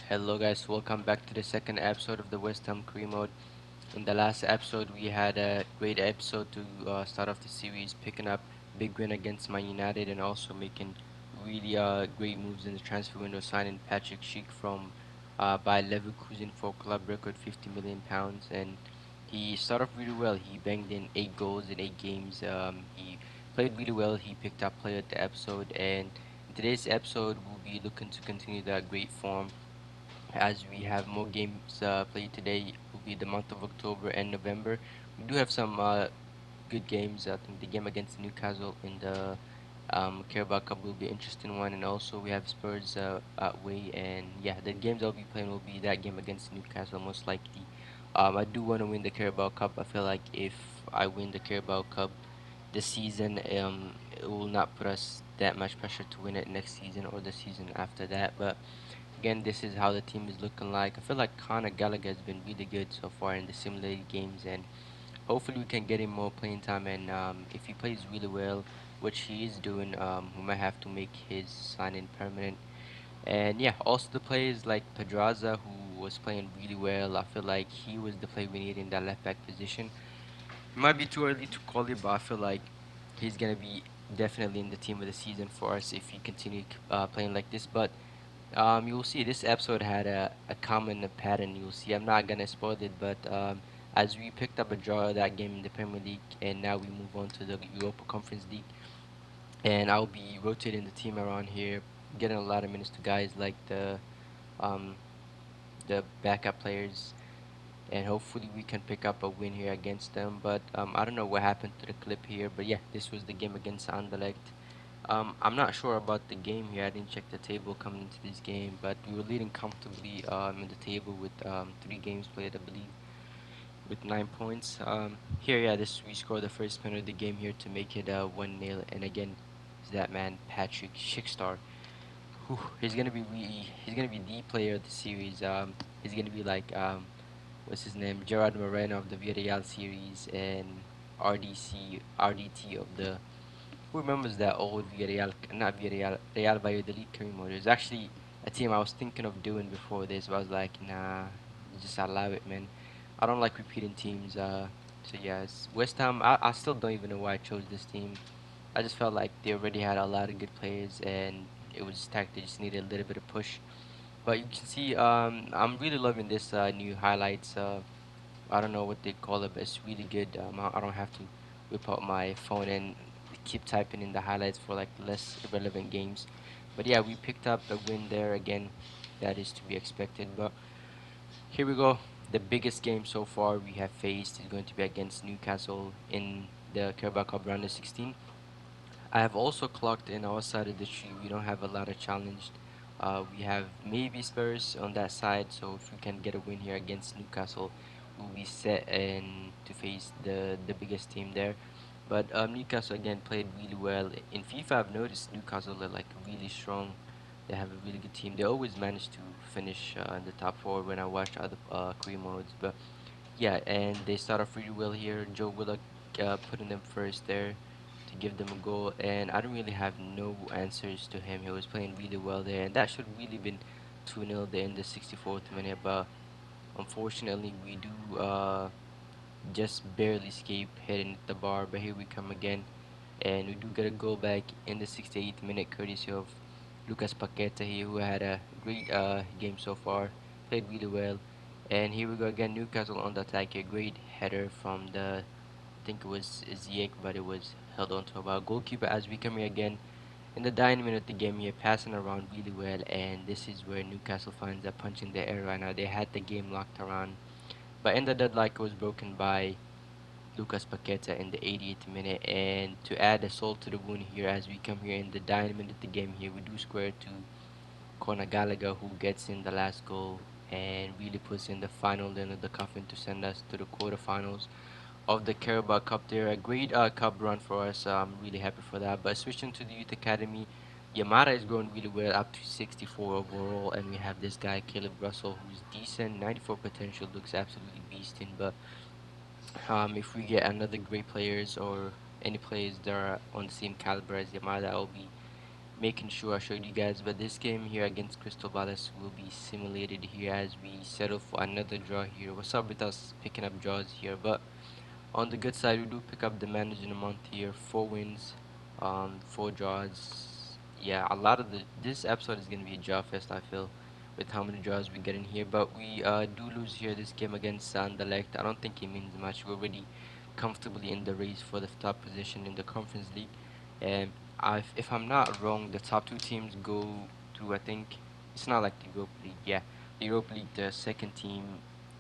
Hello guys, welcome back to the second episode of the West Ham Career Mode. In the last episode, we had a great episode to start off the series, picking up big win against Man United and also making really great moves in the transfer window, signing Patrick Schick from by Leverkusen for club record £50 million, and he started off really well. He banged in 8 goals in 8 games. He played really well. He picked up player of the episode, and in today's episode, we'll be looking to continue that great form as we have more games played today. Will be the month of October and November. We do have some good games. I think the game against Newcastle in the Carabao Cup will be an interesting one, and also we have Spurs away. And yeah, the games I'll be playing will be that game against Newcastle most likely. I do want to win the Carabao Cup. I feel like if I win the Carabao Cup this season, it will not put us that much pressure to win it next season or the season after that. But again, this is how the team is looking like. I feel like Conor Gallagher has been really good so far in the simulated games, and hopefully we can get him more playing time. And if he plays really well, which he is doing, we might have to make his signing permanent. And yeah, also the players like Pedraza, who was playing really well. I feel like he was the player we need in that left back position. It might be too early to call it, but I feel like he's gonna be definitely in the team of the season for us if he continue playing like this. But you'll see this episode had a common pattern. You'll see. I'm not gonna spoil it, but as we picked up a draw of that game in the Premier League, and now we move on to the Europa Conference League, and I'll be rotating the team around here, getting a lot of minutes to guys like um, the backup players, and hopefully we can pick up a win here against them. But I don't know what happened to the clip here, but yeah, this was the game against Anderlecht. I'm not sure about the game here. I didn't check the table coming into this game, but we were leading comfortably in the table with 3 games played, I believe, with 9 points. Here, yeah, this we scored the first penalty of the game here to make it 1-0. And again, is that man Patrick Schickstar. He's gonna be the player of the series. He's gonna be like what's his name, Gerard Moreno of the Villarreal series and RDT of the who remembers that old Villarreal, not Villarreal, Real Valladolid career mode? It was actually a team I was thinking of doing before this, but I was like, nah, just allow it, man. I don't like repeating teams. So yeah, it's West Ham. I still don't even know why I chose this team. I just felt like they already had a lot of good players, and it was just they just needed a little bit of push. But you can see, I'm really loving this new highlights. I don't know what they call it, but it's really good. I don't have to whip out my phone and keep typing in the highlights for like less irrelevant games. But yeah, we picked up a win there again. That is to be expected. But here we go. The biggest game so far we have faced is going to be against Newcastle in the Carabao Cup round of 16. I have also clocked in our side of the tree. We don't have a lot of challenged. We have maybe Spurs on that side, so if we can get a win here against Newcastle, we'll be set and to face the biggest team there. But Newcastle again played really well. In FIFA, I've noticed Newcastle are like really strong. They have a really good team. They always manage to finish in the top four when I watch other career modes. But yeah, and they start off really well here. Joe Willock putting them first there to give them a goal, and I don't really have no answers to him. He was playing really well there, and that should really been 2-0 there in the 64th minute. But unfortunately, we do just barely escape hitting the bar. But here we come again, and we do get a goal back in the 68th minute, courtesy of Lucas Paqueta here, who had a great game so far, played really well. And here we go again, Newcastle on the attack. A great header from the, I think it was Ziyech, but it was held on to our goalkeeper as we come here again in the dying minute of the game here, passing around really well. And this is where Newcastle fans are punching their air right now. They had the game locked around, but in the deadlock, it was broken by Lucas Paqueta in the 80th minute. And to add a salt to the wound here, as we come here in the dying minute of the game here, we do square to Conor Gallagher, who gets in the last goal and really puts in the final nail of the coffin to send us to the quarterfinals of the Carabao Cup there. A great cup run for us. I'm really happy for that. But switching to the youth academy, Yamada is going really well, up to 64 overall, and we have this guy Caleb Russell, who's decent, 94 potential, looks absolutely beasting. But if we get another great players or any players that are on the same caliber as Yamada, that will be making sure I showed you guys. But this game here against Crystal Palace will be simulated here as we settle for another draw here. What's up with us picking up draws here? But on the good side, we do pick up the manager in a month here. 4 wins, 4 draws. Yeah, a lot of the this episode is gonna be a draw fest. I feel with how many draws we get in here, but we do lose here this game against Anderlecht. I don't think it means much. We're already comfortably in the race for the top position in the Conference League, and if I'm not wrong, the top two teams go through. I think it's not like the Europa League. Yeah, the Europa League, the second team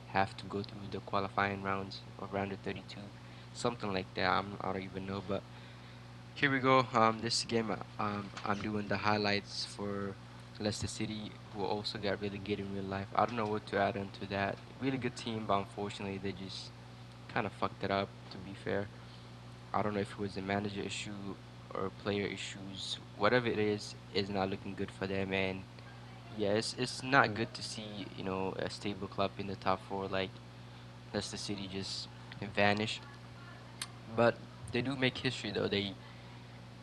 have to go through the qualifying rounds of round of 32, something like that. I don't even know, but here we go. This game, I'm doing the highlights for Leicester City, who also got really good in real life. I don't know what to add on to that. Really good team, but unfortunately, they just kind of fucked it up. To be fair, I don't know if it was a manager issue or player issues. Whatever it is not looking good for them. And yeah, it's not good to see a stable club in the top four like Leicester City just vanish. But they do make history though. They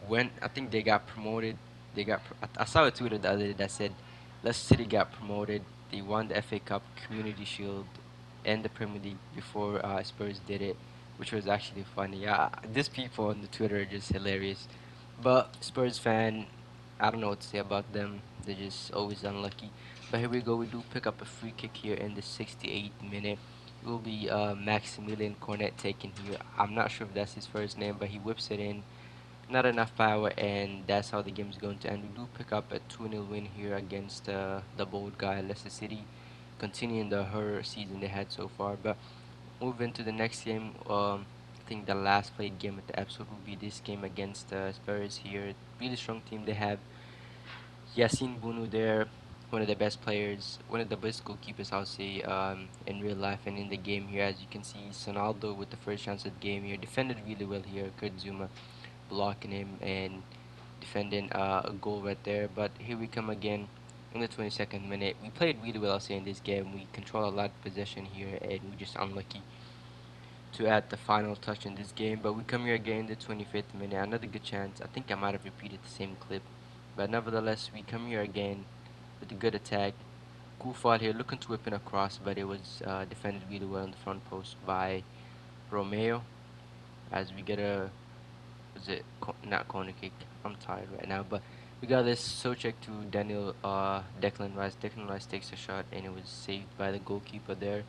when I think they got promoted, I saw a Twitter the other day that said Leicester City got promoted. They won the FA Cup, Community Shield, and the Premier League before Spurs did it, which was actually funny. Yeah, these people on the Twitter are just hilarious. But Spurs fan, I don't know what to say about them. They're just always unlucky. But here we go. We do pick up a free kick here in the 68th minute. It will be Maximilian Cornet taking here. I'm not sure if that's his first name, but he whips it in, not enough power, and that's how the game's going to end. We do pick up a 2-0 win here against the bold guy, Leicester City, continuing the horror season they had so far. But moving to the next game, I think the last played game of the episode will be this game against Spurs here. Really strong team they have. Yassine Bunu there, one of the best players, one of the best goalkeepers, I'll say, in real life and in the game here. As you can see, Sonaldo with the first chance of the game here defended really well here. Kurt Zuma blocking him and defending a goal right there. But here we come again in the 22nd minute. We played really well, I'll say, in this game. We control a lot of possession here, and we're just unlucky to add the final touch in this game. But we come here again in the 25th minute. Another good chance. I think I might have repeated the same clip. But nevertheless, we come here again with a good attack. Kufal here looking to whip in across, but it was defended really well in the front post by Romeo. As we get a was it not corner kick? I'm tired right now, but we got this so check to Daniel Declan Rice. Declan Rice takes a shot and it was saved by the goalkeeper there.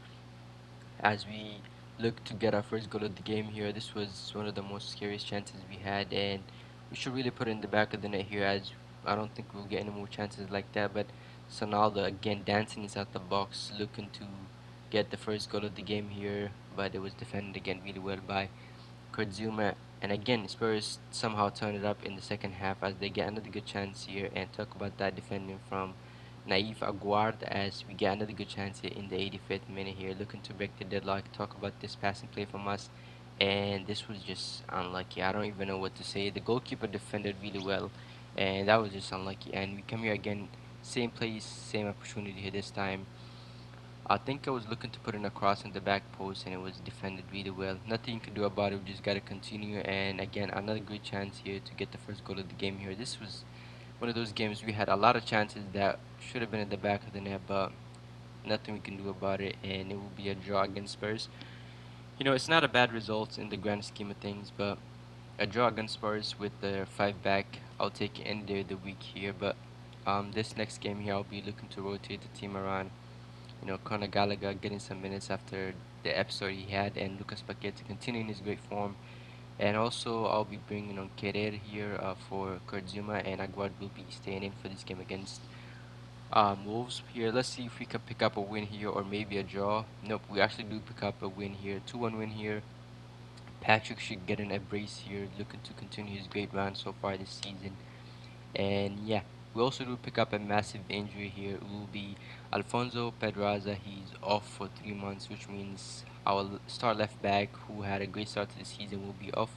As we look to get our first goal of the game here, this was one of the most scariest chances we had, and we should really put it in the back of the net here, as I don't think we'll get any more chances like that. But Sonaldo again dancing inside the box, looking to get the first goal of the game here, but it was defended again really well by Kurt Zuma. And again, Spurs somehow turn it up in the second half as they get another good chance here. And talk about that defending from Naif Aguard as we get another good chance here in the 85th minute here, looking to break the deadlock. Talk about this passing play from us. And this was just unlucky. I don't even know what to say. The goalkeeper defended really well, and that was just unlucky. And we come here again, same place, same opportunity here this time. I think I was looking to put in a cross in the back post and it was defended really well. Nothing you can do about it. We just got to continue. And again, another great chance here to get the first goal of the game here. This was one of those games we had a lot of chances that should have been in the back of the net, but nothing we can do about it. And it will be a draw against Spurs. It's not a bad result in the grand scheme of things, but a draw against Spurs with the five back, I'll take any day of the week here. But this next game here, I'll be looking to rotate the team around. Conor Gallagher getting some minutes after the episode he had, and Lucas Paqueta continuing his great form. And also, I'll be bringing on Querer here for Kurt Zuma, and Aguad will be staying in for this game against Wolves here. Let's see if we can pick up a win here or maybe a draw. Nope, we actually do pick up a win here. 2-1 win here. Patrick should get a brace here, looking to continue his great run so far this season. And yeah, we also do pick up a massive injury here. It will be Alfonso Pedraza. He's off for 3 months, which means our star left back, who had a great start to the season, will be off.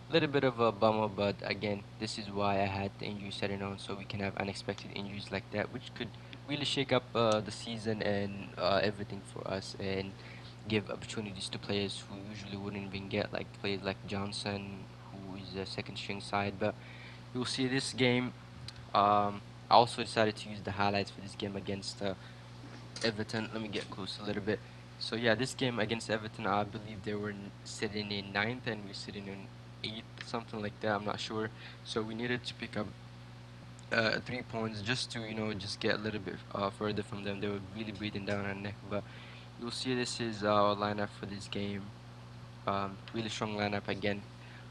A little bit of a bummer, but again, this is why I had the injury setting on, so we can have unexpected injuries like that, which could really shake up the season and everything for us, and give opportunities to players who usually wouldn't even get, like players like Johnson, who is a second string side. But you'll see this game. I also decided to use the highlights for this game against Everton. Let me get close a little bit. So yeah, this game against Everton, I believe they were sitting in ninth and we're sitting in eighth, something like that. I'm not sure. So we needed to pick up 3 points just to just get a little bit further from them. They were really breathing down our neck. But you'll see this is our lineup for this game. Really strong lineup again.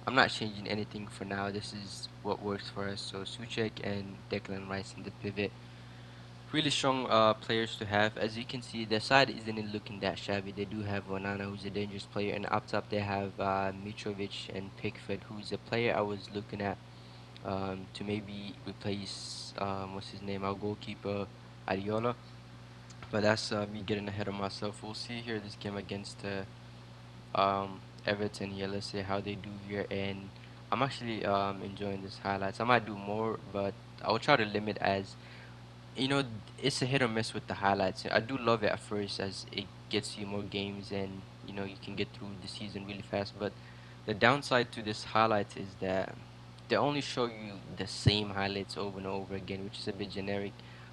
I'm not changing anything for now. This is what works for us. So Suchek and Declan Rice in the pivot. Really strong players to have. As you can see, their side isn't looking that shabby. They do have Onana, who's a dangerous player, and up top they have Mitrovic and Pickford, who's a player I was looking at to maybe replace what's his name, our goalkeeper Ariola. But that's me getting ahead of myself. We'll see here this game against Everton here. Let's see how they do here, and I'm actually enjoying this highlights. I might do more, but I'll try to limit as you know, it's a hit or miss with the highlights. I do love it at first as it gets you more games and you can get through the season really fast. But the downside to this highlights is that they only show you the same highlights over and over again, which is a bit generic.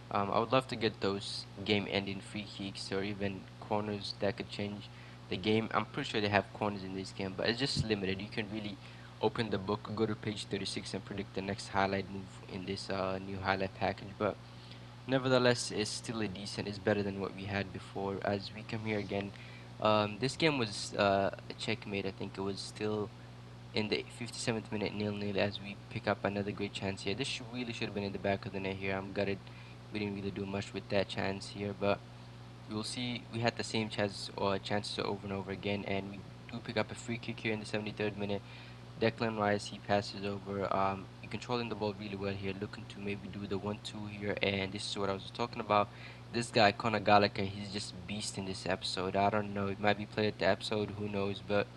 I would love to get those game-ending free kicks or even corners that could change the game. I'm pretty sure they have corners in this game, but it's just limited. You can really open the book, go to page 36, and predict the next highlight move in this new highlight package. But nevertheless, it's still a decent. It's better than what we had before. As we come here again, this game was a checkmate. I think it was still in the 57th minute, 0-0. As we pick up another great chance here. This really should have been in the back of the net here. I'm gutted. We didn't really do much with that chance here, but we will see. We had the same chances over and over again, and we do pick up a free kick here in the 73rd minute. Declan Rice, he passes over. You're controlling the ball really well here, looking to maybe do the 1-2 here, and this is what I was talking about. This guy, Conor Gallagher, he's just beast in this episode. I don't know, it might be played at the episode, who knows, but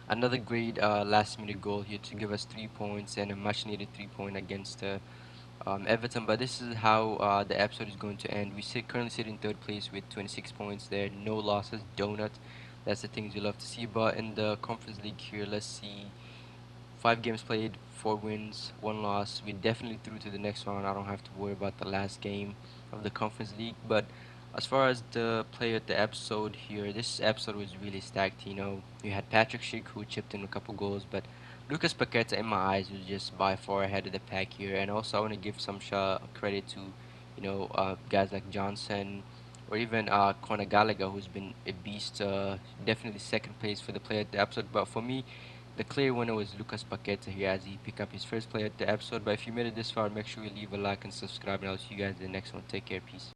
another great last-minute goal here to give us 3 points and a much-needed 3 point against Everton. But this is how the episode is going to end. Currently sit in third place with 26 points there, no losses, donut. That's the things you love to see. But in the Conference League here, let's see. 5 games played, 4 wins, 1 loss. We're definitely through to the next round. I don't have to worry about the last game of the Conference League. But as far as the player of the episode here, this episode was really stacked. You had Patrick Schick who chipped in a couple goals, but Lucas Paqueta, in my eyes, was just by far ahead of the pack here. And also, I want to give some credit to, guys like Johnson or even Conor Gallagher, who's been a beast. Definitely second place for the player of the episode. But for me, the clear winner was Lucas Paqueta here as he picked up his first play at the episode. But if you made it this far, make sure you leave a like and subscribe, and I'll see you guys in the next one. Take care. Peace.